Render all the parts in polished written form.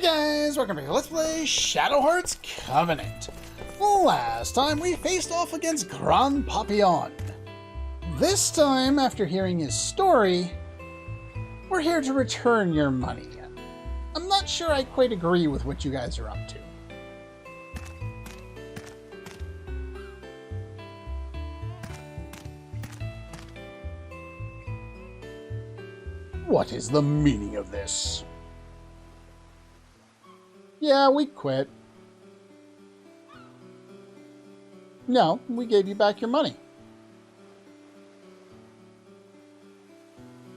guys, welcome back to Let's Play Shadow Hearts Covenant. Last time we faced off against Grand Papillon. This time, after hearing his story, we're here to return your money. I'm not sure I quite agree with what you guys are up to. What is the meaning of this? Yeah, we quit. No, we gave you back your money.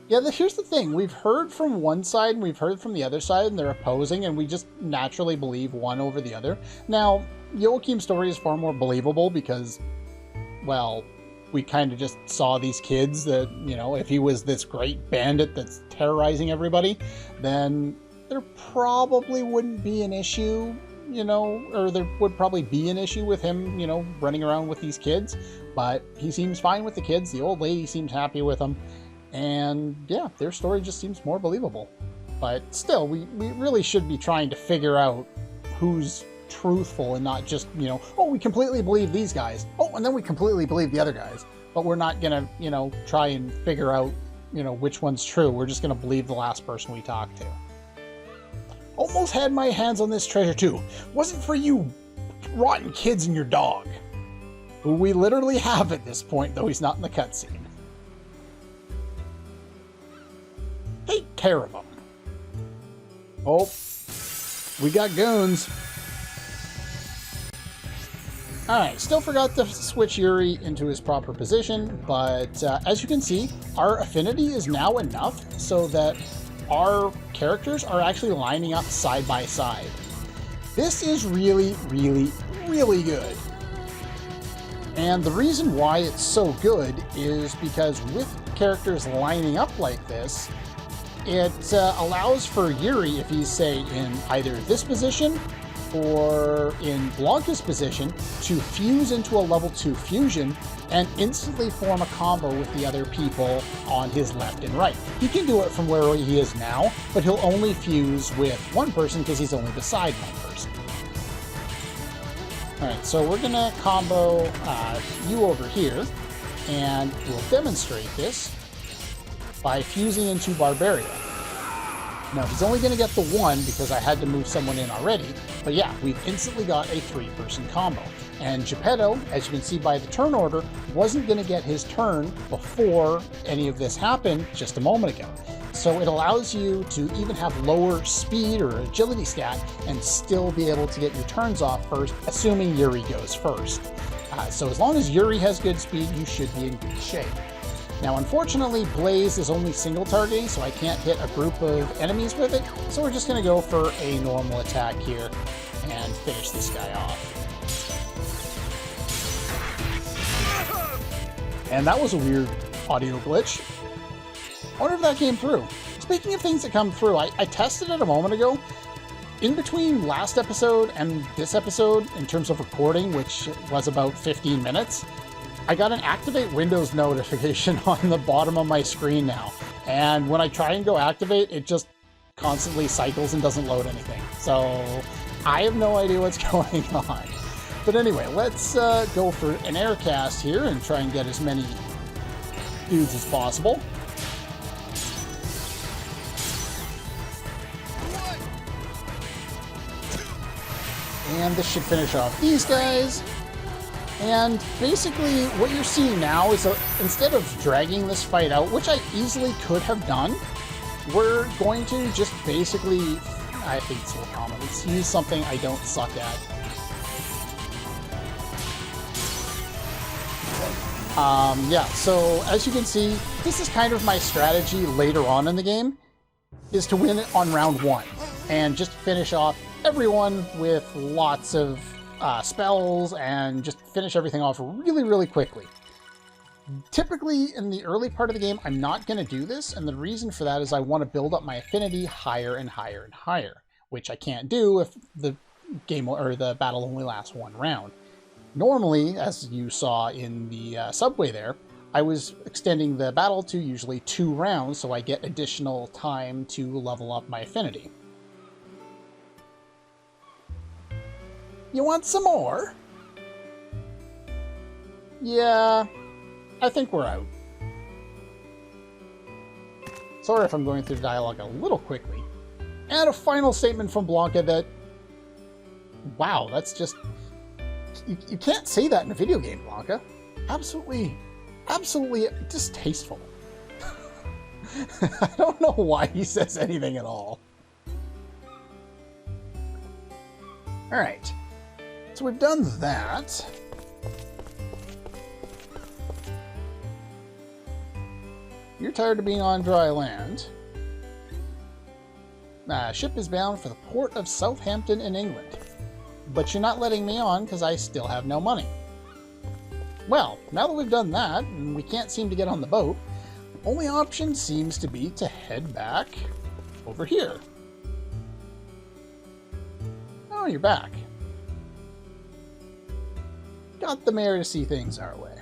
Yeah, here's the thing. We've heard from one side and we've heard from the other side, and they're opposing, and we just naturally believe one over the other. Now, Joachim's story is far more believable because, well, we kind of just saw these kids that, you know, if he was this great bandit that's terrorizing everybody, then there probably wouldn't be an issue, you know, or there would probably be an issue with him, you know, running around with these kids. But he seems fine with the kids. The old lady seems happy with them. And yeah, their story just seems more believable. But still, we really should be trying to figure out who's truthful and not just, you know, oh, we completely believe these guys. Oh, and then we completely believe the other guys. But we're not going to, you know, try and figure out, you know, which one's true. We're just going to believe the last person we talked to. Almost had my hands on this treasure too. Wasn't for you rotten kids and your dog. Who we literally have at this point, though he's not in the cutscene. Take care of them. Oh, we got goons. Alright, still forgot to switch Yuri into his proper position, but as you can see, our affinity is now enough so that our characters are actually lining up side by side. This is really, really, really good. And the reason why it's so good is because with characters lining up like this, it allows for Yuri, if he's, say, in either this position or in Blanca's position, to fuse into a level 2 fusion and instantly form a combo with the other people on his left and right. He can do it from where he is now, but he'll only fuse with one person because he's only beside one person. Alright, so we're gonna combo you over here, and we'll demonstrate this by fusing into Barbaria. Now, he's only going to get the one because I had to move someone in already, but yeah, we've instantly got a 3-person combo. And Geppetto, as you can see by the turn order, wasn't going to get his turn before any of this happened just a moment ago. So it allows you to even have lower speed or agility stat and still be able to get your turns off first, assuming Yuri goes first. So as long as Yuri has good speed, you should be in good shape. Now, unfortunately, Blaze is only single targeting, so I can't hit a group of enemies with it, so we're just going to go for a normal attack here and finish this guy off. And that was a weird audio glitch. I wonder if that came through. Speaking of things that come through, I tested it a moment ago. In between last episode and this episode, in terms of recording, which was about 15 minutes, I got an activate Windows notification on the bottom of my screen now. And when I try and go activate, it just constantly cycles and doesn't load anything. So I have no idea what's going on. But anyway, let's go for an air cast here and try and get as many dudes as possible. And this should finish off these guys. And basically what you're seeing now is instead of dragging this fight out, which I easily could have done, we're going to just basically, I hate it's a little common, let's use something I don't suck at. Yeah, so as you can see, this is kind of my strategy later on in the game, is to win it on round 1 and just finish off everyone with lots of spells and just finish everything off really, really quickly. Typically, in the early part of the game, I'm not going to do this, and the reason for that is I want to build up my affinity higher and higher and higher, which I can't do if the game or the battle only lasts 1 round. Normally, as you saw in the subway there, I was extending the battle to usually 2 rounds, so I get additional time to level up my affinity. You want some more? Yeah, I think we're out. Sorry if I'm going through the dialogue a little quickly. And a final statement from Blanca that... Wow, that's just... You can't say that in a video game, Blanca. Absolutely distasteful. I don't know why he says anything at all. Alright. So we've done that. You're tired of being on dry land. Ship is bound for the port of Southampton in England. But you're not letting me on because I still have no money. Well, now that we've done that, and we can't seem to get on the boat, the only option seems to be to head back over here. Oh, you're back. Got the mayor to see things our way.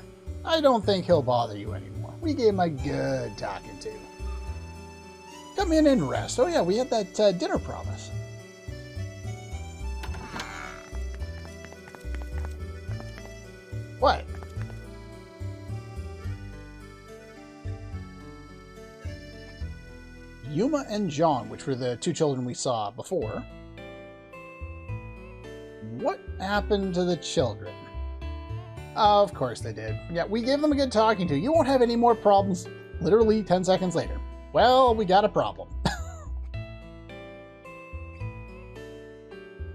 I don't think he'll bother you anymore. We gave him a good talking to. Come in and rest. Oh yeah, we had that dinner promise. What? Yuma and John, which were the two children we saw before. What happened to the children? Of course they did. Yeah, we gave them a good talking to. You won't have any more problems literally 10 seconds later. Well, we got a problem.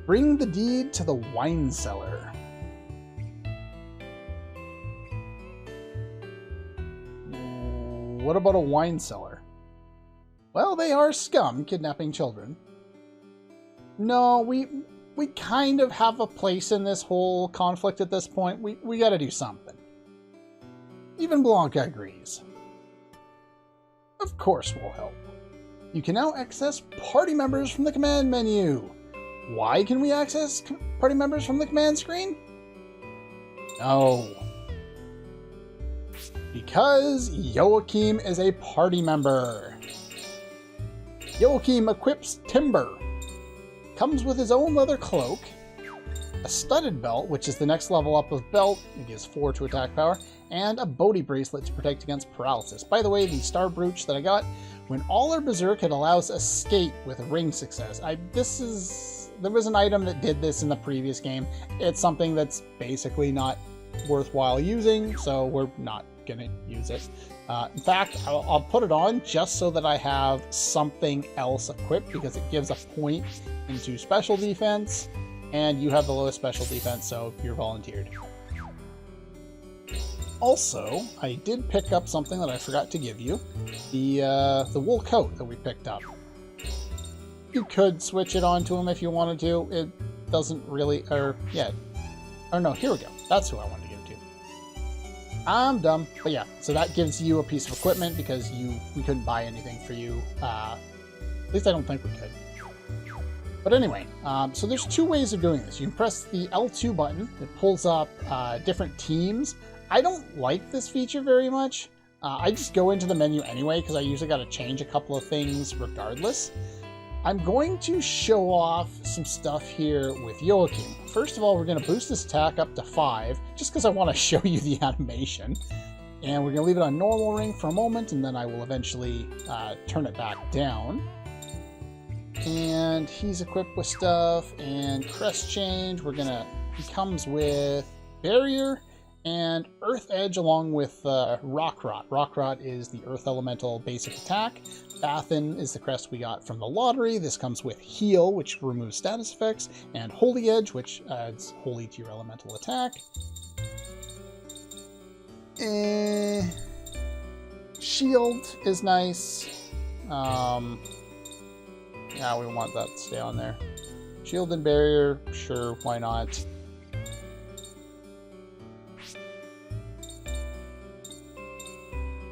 Bring the deed to the wine cellar. What about a wine cellar? Well, they are scum, kidnapping children. No, we kind of have a place in this whole conflict at this point. We gotta do something. Even Blanca agrees. Of course we'll help. You can now access party members from the command menu. Why can we access party members from the command screen? No. Because Joachim is a party member. Joachim equips Timber. Comes with his own leather cloak, a studded belt, which is the next level up of belt, it gives 4 to attack power, and a Bodhi bracelet to protect against paralysis. By the way, the star brooch that I got, when all are berserk, it allows escape with ring success. There was an item that did this in the previous game. It's something that's basically not worthwhile using, so we're not gonna use it. In fact, I'll put it on just so that I have something else equipped, because it gives a point into special defense, and you have the lowest special defense, so you're volunteered. Also, I did pick up something that I forgot to give you, the wool coat that we picked up. You could switch it onto him if you wanted to. It doesn't really, or no, here we go. That's who I wanted to give it to. I'm dumb, but yeah, so that gives you a piece of equipment because we couldn't buy anything for you. At least I don't think we could. But anyway, so there's 2 ways of doing this. You can press the L2 button. It pulls up different teams. I don't like this feature very much. I just go into the menu anyway because I usually got to change a couple of things regardless. I'm going to show off some stuff here with Joachim. First of all, we're going to boost this attack up to 5, just because I want to show you the animation. And we're going to leave it on normal ring for a moment, and then I will eventually turn it back down. And he's equipped with stuff, and crest change. He comes with barrier and Earth Edge along with Rock Rot. Rock Rot is the Earth Elemental basic attack. Bathin is the crest we got from the lottery. This comes with Heal, which removes status effects, and Holy Edge, which adds Holy to your elemental attack. Shield is nice. Yeah, we want that to stay on there. Shield and barrier, sure, why not?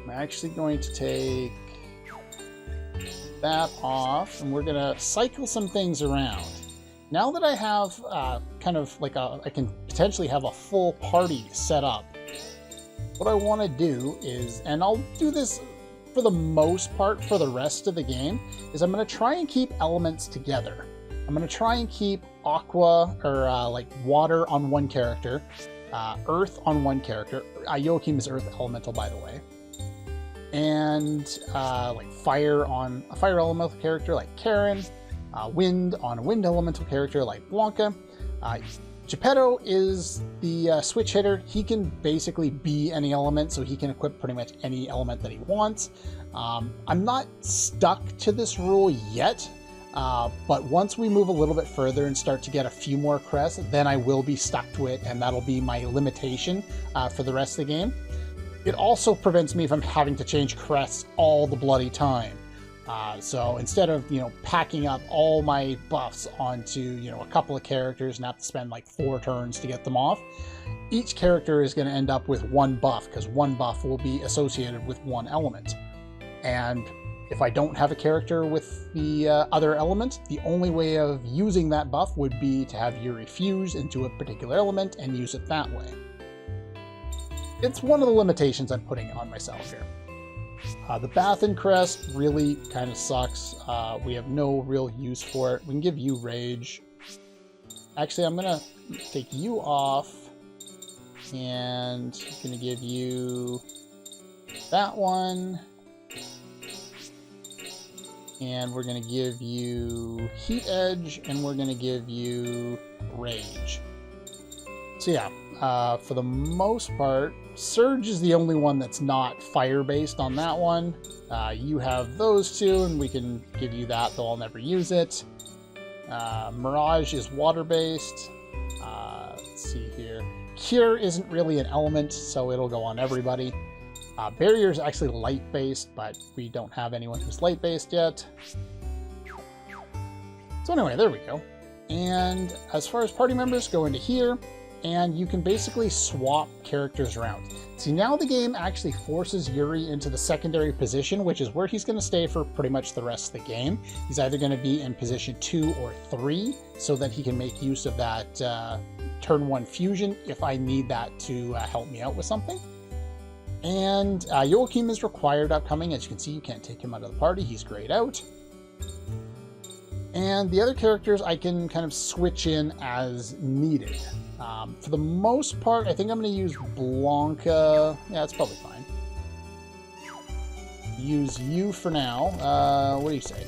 I'm actually going to take that off, and we're gonna cycle some things around. Now that I have kind of like I can potentially have a full party set up, what I want to do is, and I'll do this for the most part for the rest of the game, is I'm going to try and keep elements together. I'm going to try and keep aqua, or like water on one character, earth on one character. Joachim is earth elemental, by the way. And like fire on a fire elemental character like Karen, wind on a wind elemental character like Blanca. Geppetto is the switch hitter. He can basically be any element, so he can equip pretty much any element that he wants. I'm not stuck to this rule yet, but once we move a little bit further and start to get a few more crests, then I will be stuck to it, and that'll be my limitation for the rest of the game. It also prevents me from having to change crests all the bloody time. So instead of, packing up all my buffs onto, a couple of characters and have to spend like 4 turns to get them off, each character is going to end up with 1 buff, because 1 buff will be associated with 1 element. And if I don't have a character with the other element, the only way of using that buff would be to have Yuri fuse into a particular element and use it that way. It's one of the limitations I'm putting on myself here. The Bathin crest really kind of sucks. We have no real use for it. We can give you rage. Actually, I'm going to take you off, and I'm going to give you that one. And we're going to give you heat edge, and we're going to give you rage. So yeah, for the most part, Surge is the only one that's not fire-based on that one. You have those 2, and we can give you that, though I'll never use it. Mirage is water-based. Let's see here. Cure isn't really an element, so it'll go on everybody. Barrier is actually light-based, but we don't have anyone who's light-based yet. So anyway, there we go. And as far as party members, go into here, and you can basically swap characters around. See, now the game actually forces Yuri into the secondary position, which is where he's going to stay for pretty much the rest of the game. He's either going to be in position 2 or 3, so that he can make use of that turn 1 fusion if I need that to help me out with something. And Joachim is required upcoming. As you can see, you can't take him out of the party. He's grayed out. And the other characters I can kind of switch in as needed. For the most part, I think I'm going to use Blanca. Yeah, it's probably fine. Use you for now. What do you say?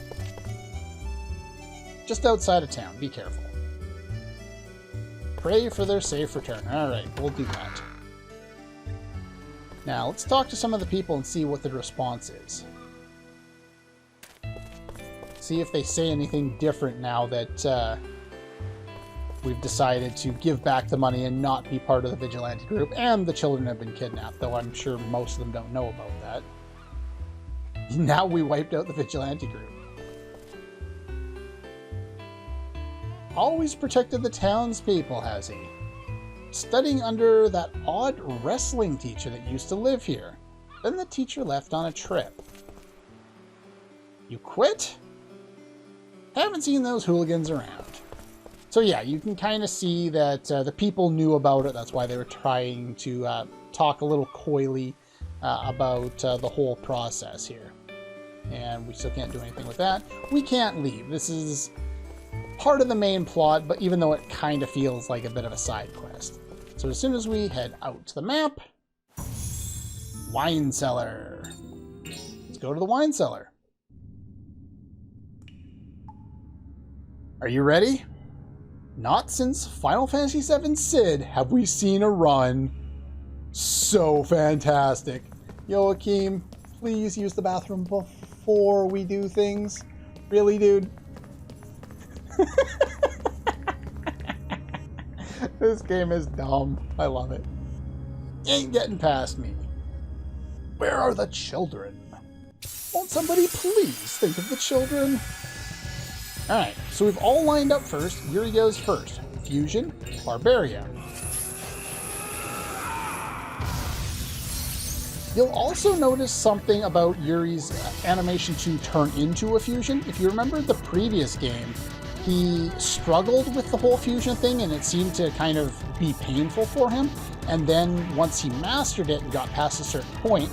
Just outside of town. Be careful. Pray for their safe return. Alright, we'll do that. Now, let's talk to some of the people and see what the response is. See if they say anything different now that we've decided to give back the money and not be part of the vigilante group, and the children have been kidnapped, though I'm sure most of them don't know about that. Now we wiped out the vigilante group. Always protected the townspeople, has he? Studying under that odd wrestling teacher that used to live here. Then the teacher left on a trip. You quit? Haven't seen those hooligans around. So yeah, you can kind of see that the people knew about it. That's why they were trying to talk a little coyly about the whole process here. And we still can't do anything with that. We can't leave. This is part of the main plot, but even though it kind of feels like a bit of a side quest. So as soon as we head out to the map, wine cellar. Let's go to the wine cellar. Are you ready? Not since Final Fantasy VII Sid have we seen a run so fantastic. Joachim, please use the bathroom before we do things. Really, dude? This game is dumb. I love it. Ain't getting past me. Where are the children? Won't somebody please think of the children? Alright, so we've all lined up first. Yuri goes first. Fusion, Barbaria. You'll also notice something about Yuri's animation to turn into a fusion. If you remember the previous game, he struggled with the whole fusion thing and it seemed to kind of be painful for him. And then once he mastered it and got past a certain point,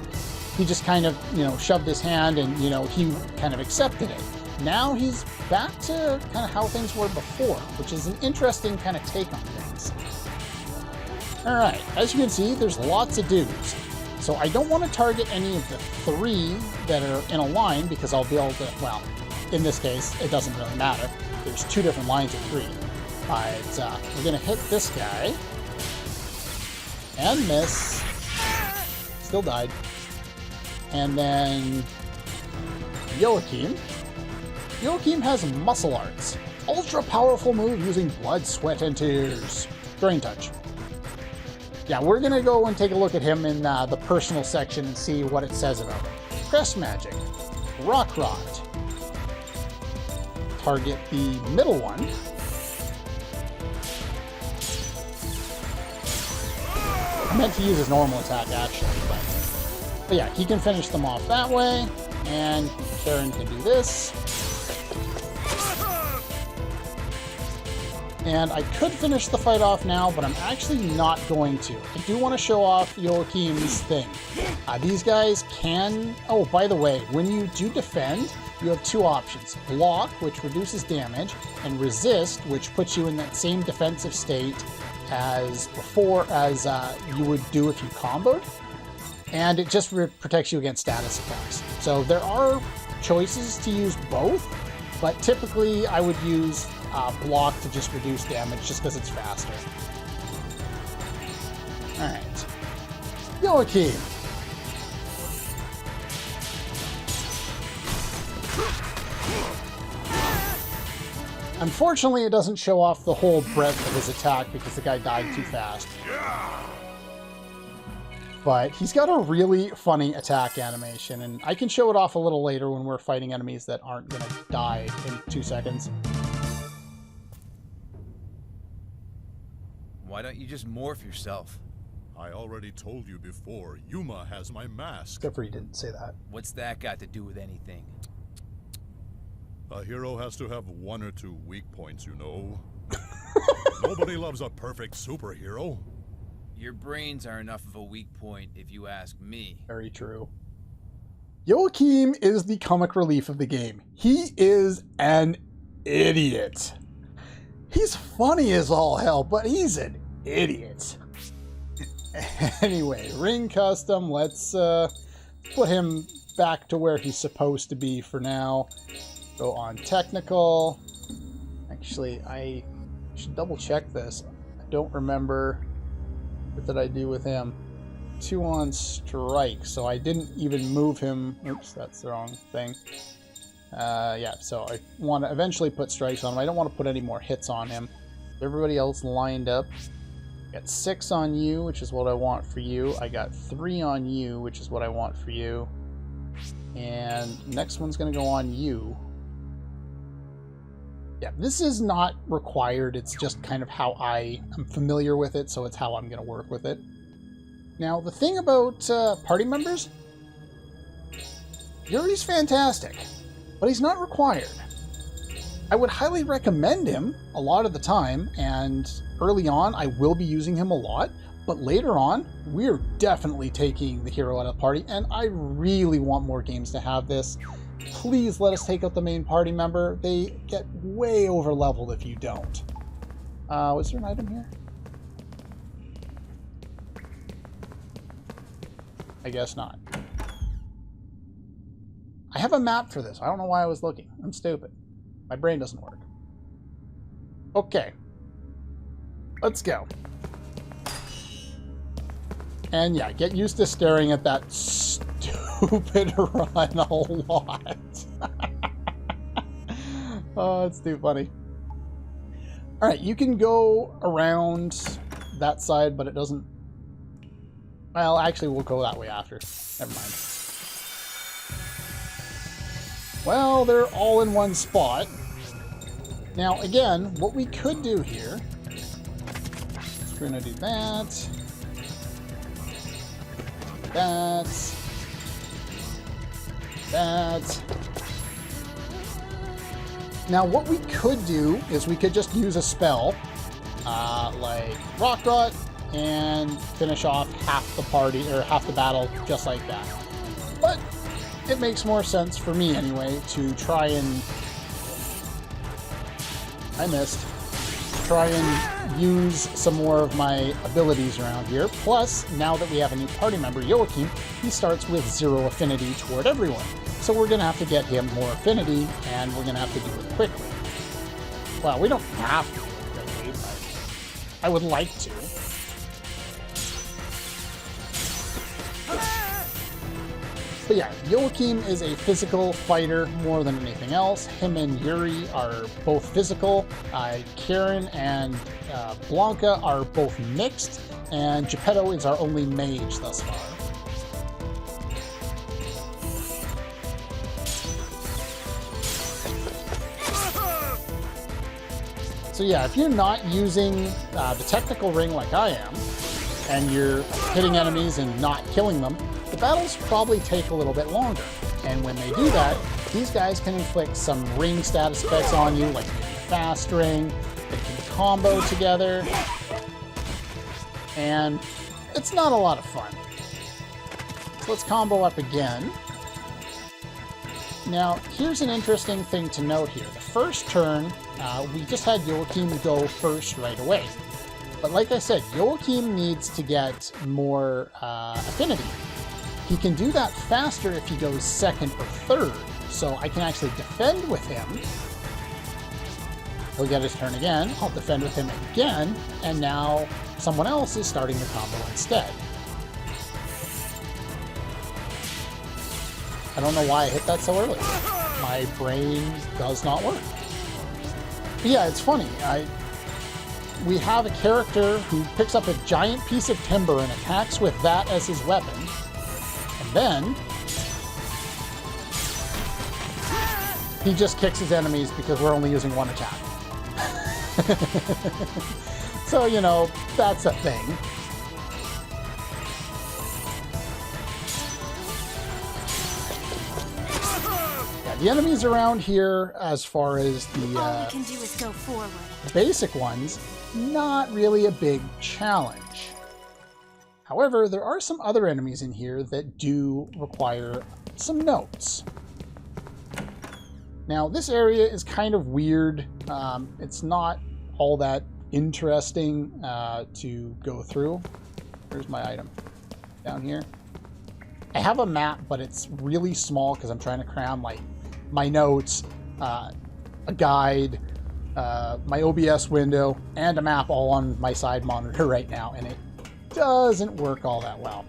he just kind of, shoved his hand and, he kind of accepted it. now he's back to kind of how things were before, which is an interesting kind of take on things. Alright, as you can see, there's lots of dudes. So I don't want to target any of the 3 that are in a line because I'll be able to, well, in this case, it doesn't really matter. There's 2 different lines of 3. But we're going to hit this guy. And miss. Still died. And then Joachim. Joachim has muscle arts. Ultra powerful move using blood, sweat, and tears. Drain touch. Yeah, we're going to go and take a look at him in the personal section and see what it says about him. Crest magic. Rock rot. Target the middle one. I meant to use his normal attack, actually, but yeah, he can finish them off that way, and Karen can do this. And I could finish the fight off now, but I'm actually not going to. I do want to show off Joachim's thing. These guys can... Oh, by the way, when you do defend, you have 2 options. Block, which reduces damage, and resist, which puts you in that same defensive state as before, as you would do if you comboed. And it just protects you against status effects. So there are choices to use both, but typically I would use block to just reduce damage just because it's faster. Alright. Joachim. Unfortunately, it doesn't show off the whole breadth of his attack because the guy died too fast. But he's got a really funny attack animation, and I can show it off a little later when we're fighting enemies that aren't going to die in 2 seconds. Why don't you just morph yourself? I already told you before, Yuma has my mask. Except for he didn't say that. What's that got to do with anything? A hero has to have 1 or 2 weak points, you know. Nobody loves a perfect superhero. Your brains are enough of a weak point, if you ask me. Very true. Joachim is the comic relief of the game. He is an idiot. He's funny as all hell, but he's an idiot. Anyway, ring custom. Let's put him back to where he's supposed to be for now. Go on technical. Actually, I should double check this. I don't remember. What did I do with him? 2 on strike, so I didn't even move him. Oops, that's the wrong thing. Yeah, so I want to eventually put strikes on him. I don't want to put any more hits on him. Everybody else lined up. Got 6 on you, which is what I want for you. I got 3 on you, which is what I want for you. And next one's going to go on you. Yeah, this is not required. It's just kind of how I am familiar with it, so it's how I'm going to work with it. Now, the thing about party members, Yuri's fantastic, but he's not required. I would highly recommend him a lot of the time, and early on I will be using him a lot, but later on we're definitely taking the hero out of the party, and I really want more games to have this. Please let us take out the main party member. They get way over leveled if you don't. Was there an item here? I guess not. I have a map for this. I don't know why I was looking. I'm stupid. My brain doesn't work. Okay. Let's go. And yeah, get used to staring at that stupid run a lot. Oh, it's too funny. Alright, you can go around that side, but it doesn't... Well, actually, we'll go that way after. Never mind. Well, they're all in one spot. Now, again, what we could do here... We're going to do that. That. Now, what we could do is we could just use a spell, like Rock Rot, and finish off half the party, or half the battle, just like that. But it makes more sense for me, anyway, to try and I missed. Try and use some more of my abilities around here. Plus, now that we have a new party member, Joachim, he starts with 0 affinity toward everyone. So we're going to have to get him more affinity, and we're going to have to do it quickly. Well, we don't have to do it quickly, but I would like to. But yeah, Joachim is a physical fighter more than anything else. Him and Yuri are both physical. Karen and Blanca are both mixed. And Geppetto is our only mage thus far. So yeah, if you're not using the technical ring like I am, and you're hitting enemies and not killing them, the battles probably take a little bit longer. And when they do that, these guys can inflict some ring status effects on you, like maybe fast ring, they can combo together, and it's not a lot of fun. So let's combo up again. Now, here's an interesting thing to note here. The first turn, we just had Joachim go first right away. But like I said, Joachim needs to get more affinity. He can do that faster if he goes second or third, so I can actually defend with him. He'll get his turn again, I'll defend with him again, and now someone else is starting the combo instead. I don't know why I hit that so early. My brain does not work. But yeah, it's funny. We have a character who picks up a giant piece of timber and attacks with that as his weapon. And then he just kicks his enemies because we're only using one attack. So, you know, that's a thing. Yeah, the enemies around here, as far as the all we can do is go forward. Basic ones, not really a big challenge. However, there are some other enemies in here that do require some notes. Now, this area is kind of weird. It's not all that interesting to go through. Where's my item? Down here. I have a map, but it's really small because I'm trying to cram like my notes, a guide, my OBS window, and a map all on my side monitor right now, and it doesn't work all that well.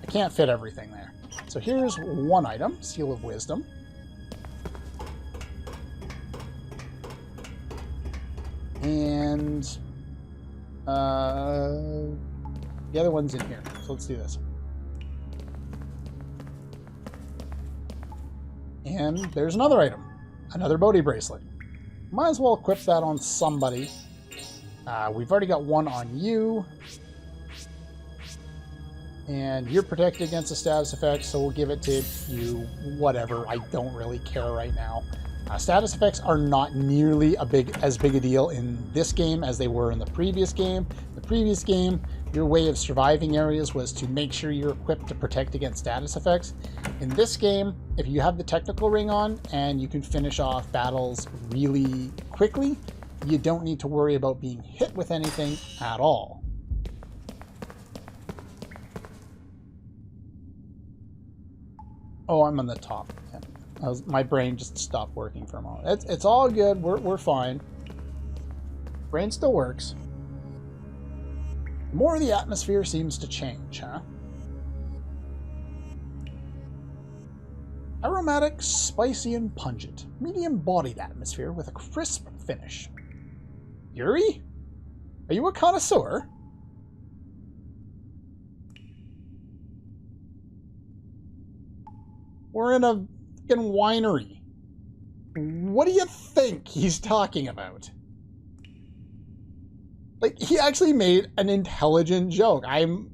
I can't fit everything there. So here's one item, Seal of Wisdom. And the other one's in here, so let's do this. And there's another item, another Bodhi bracelet. Might as well equip that on somebody. We've already got one on you. And you're protected against the status effects, so we'll give it to you. Whatever, I don't really care right now. Status effects are not nearly as big a deal in this game as they were in the previous game. The previous game, your way of surviving areas was to make sure you're equipped to protect against status effects. In this game, if you have the technical ring on and you can finish off battles really quickly, you don't need to worry about being hit with anything at all. Oh, I'm on the top. Yeah. My brain just stopped working for a moment. It's all good. We're fine. Brain still works. More of the atmosphere seems to change, huh? Aromatic, spicy, and pungent. Medium-bodied atmosphere with a crisp finish. Yuri? Are you a connoisseur? We're in a fucking winery. What do you think he's talking about? Like, he actually made an intelligent joke. I'm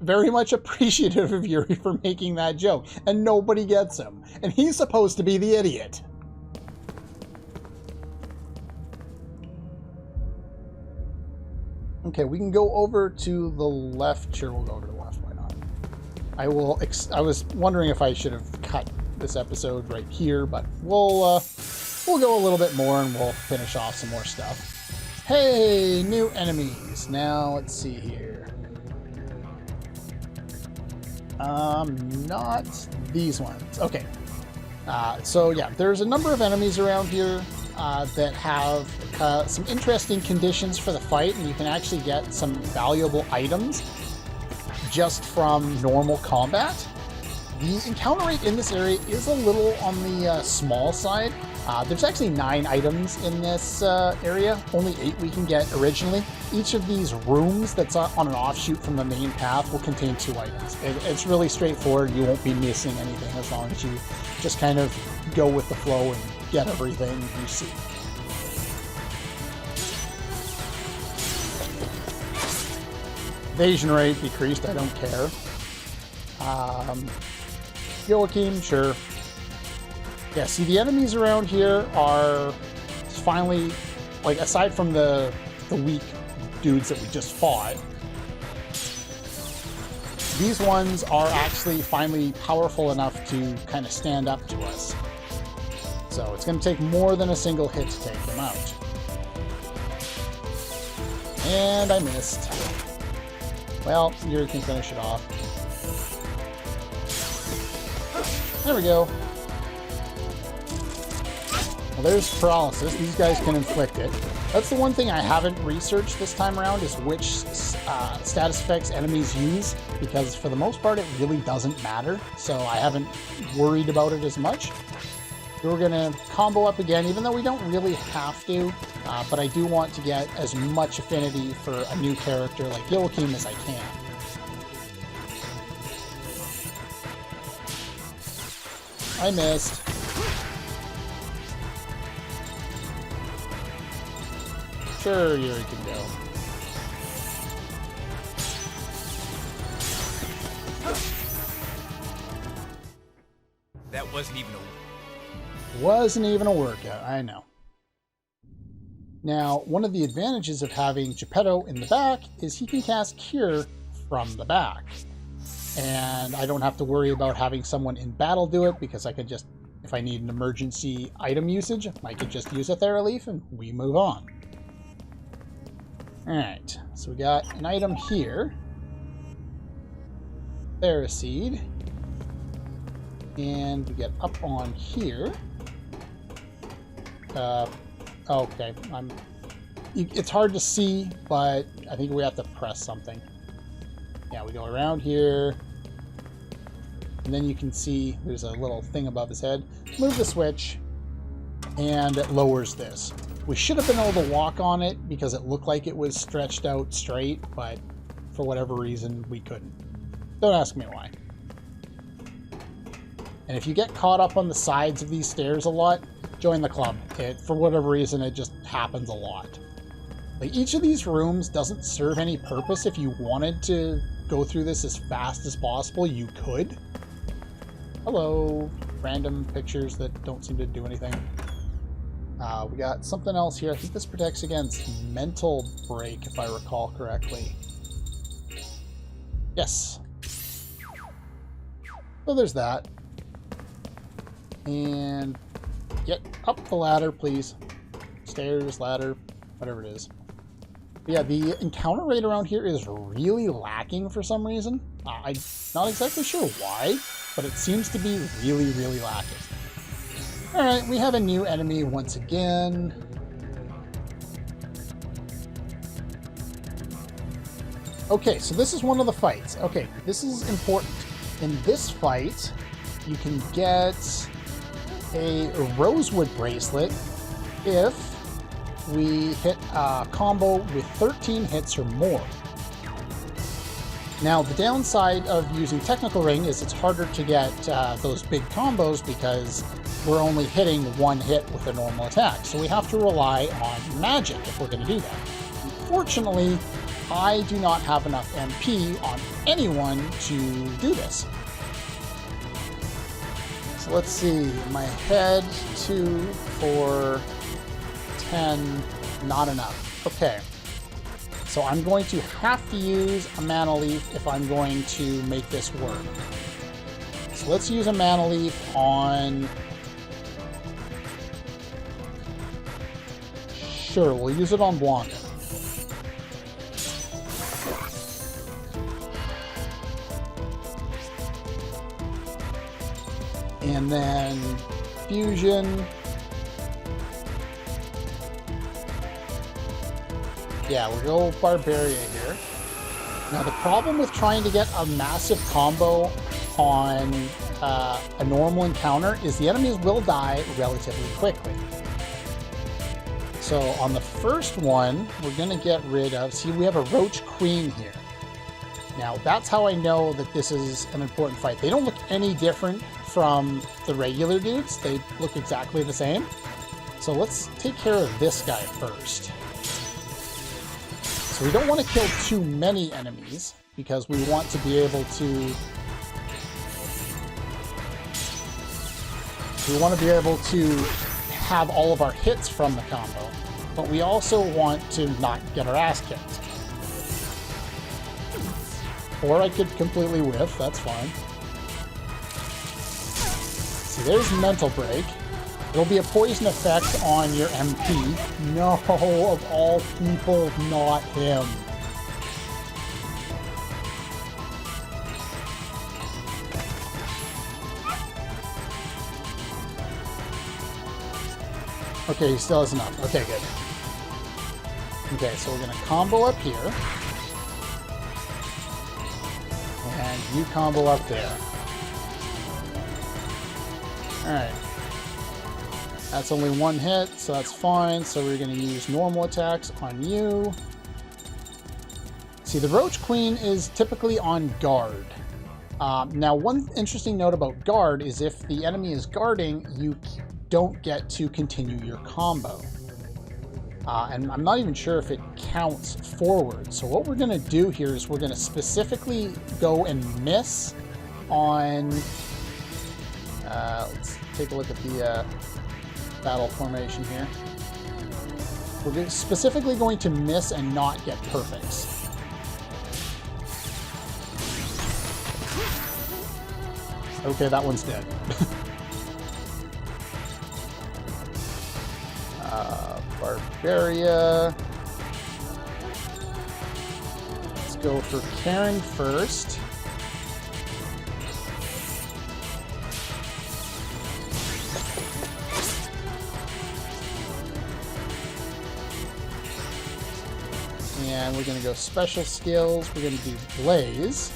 very much appreciative of Yuri for making that joke, and nobody gets him. And he's supposed to be the idiot. Okay, we can go over to the left. Sure, we'll go to the left. Why not? I was wondering if I should have cut this episode right here, but we'll we'll go a little bit more and we'll finish off some more stuff. Hey, new enemies. Now, let's see here. Not these ones. Okay. So yeah, there's a number of enemies around here that have some interesting conditions for the fight, and you can actually get some valuable items just from normal combat. The encounter rate in this area is a little on the small side. There's actually 9 items in this area, only 8 we can get originally. Each of these rooms that's on an offshoot from the main path will contain 2 items. It's really straightforward. You won't be missing anything as long as you just kind of go with the flow and get everything you see. Evasion rate decreased, I don't care. Joachim, sure. Yeah, see, the enemies around here are finally, like, aside from the weak dudes that we just fought, these ones are actually finally powerful enough to kind of stand up to us. So it's going to take more than a single hit to take them out. And I missed. Well, you can finish it off. There we go. Well, there's paralysis. These guys can inflict it. That's the one thing I haven't researched this time around, is which status effects enemies use, because for the most part it really doesn't matter, so I haven't worried about it as much. We're going to combo up again, even though we don't really have to, but I do want to get as much affinity for a new character like Joachim as I can. I missed. Sure, Yuri can go. That wasn't even a workout, I know. Now, one of the advantages of having Geppetto in the back is he can cast Cure from the back. And I don't have to worry about having someone in battle do it, because I could just, if I need an emergency item usage, I could just use a Thera-Leaf and we move on. Alright, so we got an item here. Thera-Seed. And we get up on here. Okay, it's hard to see, but I think we have to press something. Yeah, we go around here. And then you can see there's a little thing above his head. Move the switch, and it lowers this. We should have been able to walk on it because it looked like it was stretched out straight, but for whatever reason, we couldn't. Don't ask me why. And if you get caught up on the sides of these stairs a lot, join the club. For whatever reason, it just happens a lot. Like, each of these rooms doesn't serve any purpose. If you wanted to go through this as fast as possible, you could. Hello, random pictures that don't seem to do anything. We got something else here. I think this protects against mental break, if I recall correctly. Yes. So there's that. And get up the ladder, please. Stairs, ladder, whatever it is. But yeah, the encounter rate around here is really lacking for some reason. I'm not exactly sure why, but it seems to be really, really lacking. Alright, we have a new enemy once again. Okay, so this is one of the fights. Okay, this is important. In this fight, you can get a rosewood bracelet if we hit a combo with 13 hits or more. Now, the downside of using Technical Ring is it's harder to get those big combos because we're only hitting one hit with a normal attack. So we have to rely on magic if we're going to do that. Unfortunately, I do not have enough MP on anyone to do this. So let's see, my head, 2, 4, 10, not enough. Okay, so I'm going to have to use a Mana Leaf if I'm going to make this work. So let's use a Mana Leaf on Sure, we'll use it on Blanca. And then fusion. Yeah, we'll go Barbaria here. Now the problem with trying to get a massive combo on a normal encounter is the enemies will die relatively quickly. So on the first one, we're going to get rid of... See, we have a Roach Queen here. Now that's how I know that this is an important fight. They don't look any different from the regular dudes. They look exactly the same. So let's take care of this guy first. So we don't want to kill too many enemies because we want to be able to... We want to be able to have all of our hits from the combo, but we also want to not get our ass kicked. Or I could completely whiff, that's fine. See, there's Mental Break. It'll be a poison effect on your MP. No, of all people, not him. Okay, he still has enough. Okay, good. Okay, so we're going to combo up here. And you combo up there. Alright. That's only one hit, so that's fine. So we're going to use normal attacks on you. See, the Roach Queen is typically on guard. Now, one interesting note about guard is if the enemy is guarding, you don't get to continue your combo. And I'm not even sure if it counts forward. So what we're going to do here is we're going to specifically go and miss on... let's take a look at the battle formation here. We're specifically going to miss and not get perfects. Okay, that one's dead. Barbaria. Let's go for Karen first. And we're going to go special skills. We're going to do Blaze.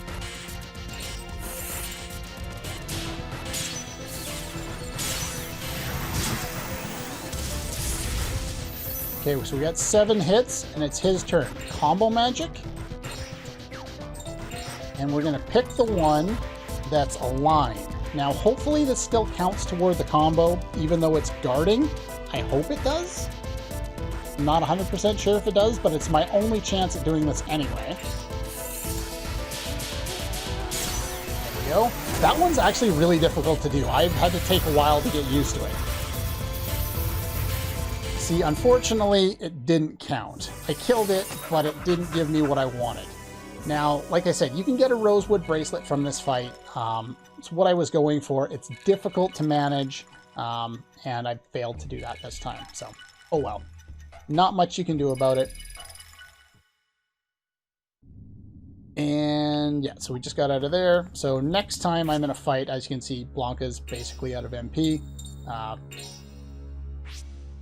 Okay, so we got 7 hits, and it's his turn. Combo magic. And we're going to pick the one that's aligned. Now, hopefully this still counts toward the combo, even though it's guarding. I hope it does. I'm not 100% sure if it does, but it's my only chance at doing this anyway. There we go. That one's actually really difficult to do. I've had to take a while to get used to it. See, unfortunately, it didn't count. I killed it, but it didn't give me what I wanted. Now, like I said, you can get a rosewood bracelet from this fight. It's what I was going for. It's difficult to manage, and I failed to do that this time. So, oh well. Not much you can do about it. And yeah, so we just got out of there. So next time I'm in a fight, as you can see, Blanca's basically out of MP.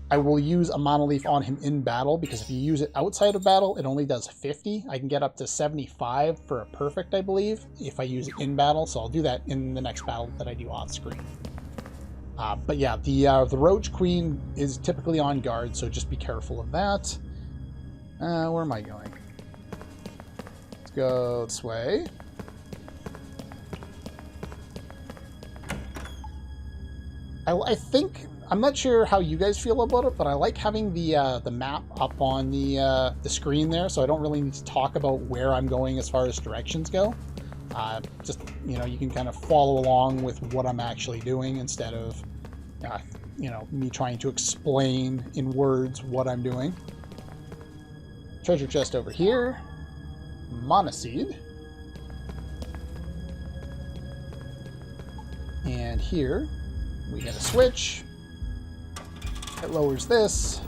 I will use a monolith on him in battle, because if you use it outside of battle, it only does 50. I can get up to 75 for a perfect, I believe, if I use it in battle. So I'll do that in the next battle that I do off screen. But yeah, the Roach Queen is typically on guard, so just be careful of that. Where am I going? Let's go this way. I think... I'm not sure how you guys feel about it, but I like having the map up on the screen there, so I don't really need to talk about where I'm going as far as directions go. Just, you know, you can kind of follow along with what I'm actually doing instead of, you know, me trying to explain in words what I'm doing. Treasure chest over here. Monoseed. And here we get a switch. It lowers this.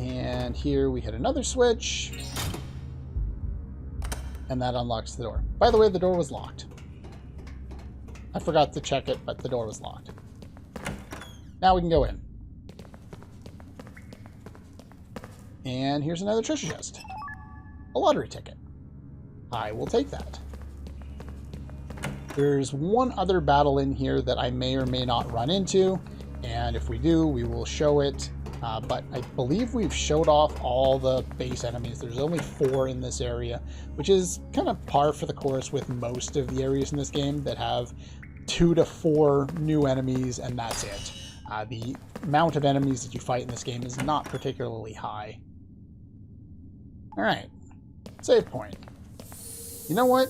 And here we hit another switch. And that unlocks the door. By the way, the door was locked. I forgot to check it, but the door was locked. Now we can go in. And here's another treasure chest. A lottery ticket. I will take that. There's one other battle in here that I may or may not run into, and if we do, we will show it. But I believe we've showed off all the base enemies. There's only 4 in this area, which is kind of par for the course with most of the areas in this game that have 2 to 4 new enemies, and that's it. The amount of enemies that you fight in this game is not particularly high. Alright, save point. You know what?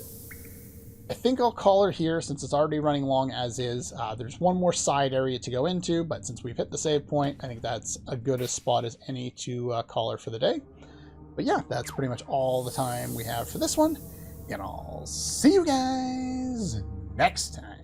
I think I'll call her here since it's already running long as is. There's one more side area to go into, but since we've hit the save point, I think that's a good a spot as any to call her for the day. But yeah, that's pretty much all the time we have for this one, and I'll see you guys next time.